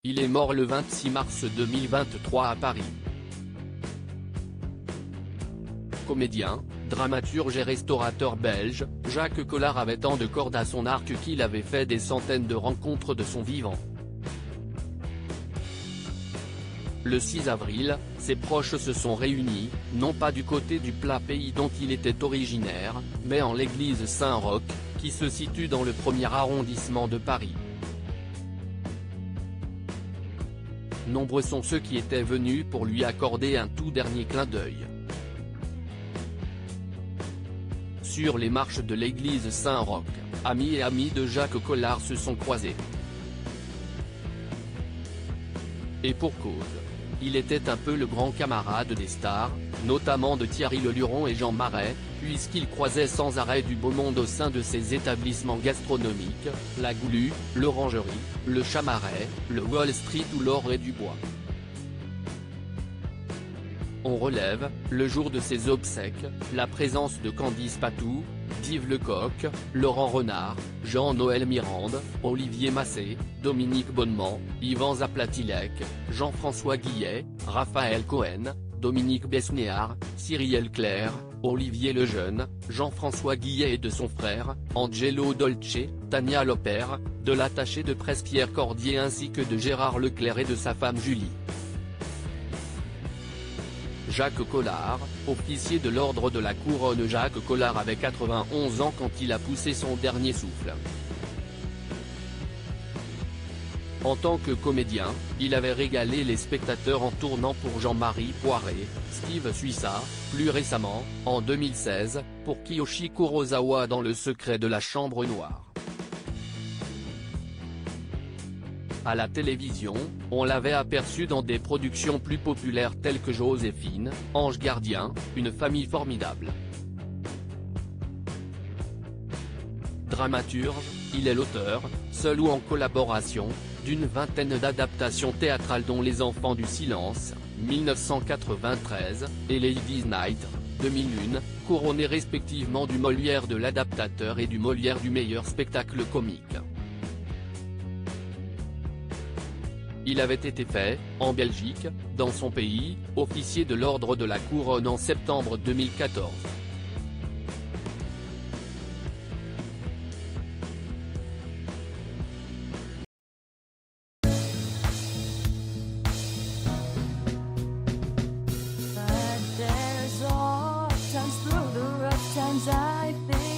Il est mort le 26 mars 2023 à Paris. Comédien, dramaturge et restaurateur belge, Jacques Collard avait tant de cordes à son arc qu'il avait fait des centaines de rencontres de son vivant. Le 6 avril, ses proches se sont réunis, non pas du côté du plat pays dont il était originaire, mais en l'église Saint-Roch, qui se situe dans le 1er arrondissement de Paris. Nombreux sont ceux qui étaient venus pour lui accorder un tout dernier clin d'œil. Sur les marches de l'église Saint-Roch, amis et amis de Jacques Collard se sont croisés. Et pour cause. Il était un peu le grand camarade des stars, notamment de Thierry Leluron et Jean Marais, puisqu'il croisait sans arrêt du beau monde au sein de ses établissements gastronomiques, la Goulue, l'Orangerie, le Chamaret, le Wall Street ou l'Or et Dubois. On relève, le jour de ses obsèques, la présence de Candice Patou, d'Yves Lecoq, Laurent Renard, Jean-Noël Mirande, Olivier Massé, Dominique Bonnement, Yvan Zaplatilek, Jean-François Guillet, Raphaël Cohen, Dominique Besnéard, Cyrielle Claire, Olivier Lejeune, Jean-François Guillet et de son frère, Angelo Dolce, Tania Lopère, de l'attaché de presse Pierre Cordier ainsi que de Gérard Leclerc et de sa femme Julie. Jacques Collard, officier de l'ordre de la Couronne. Jacques Collard avait 91 ans quand il a poussé son dernier souffle. En tant que comédien, il avait régalé les spectateurs en tournant pour Jean-Marie Poiré, Steve Suissa, plus récemment, en 2016, pour Kiyoshi Kurosawa dans Le secret de la chambre noire. À la télévision, on l'avait aperçu dans des productions plus populaires telles que Joséphine, Ange Gardien, Une famille formidable. Dramaturge, il est l'auteur, seul ou en collaboration, d'une vingtaine d'adaptations théâtrales dont Les Enfants du Silence, 1993, et Ladies' Night, 2001, couronnées respectivement du Molière de l'adaptateur et du Molière du meilleur spectacle comique. Il avait été fait, en Belgique, dans son pays, officier de l'ordre de la Couronne en septembre 2014. But there's all times through the rough times I think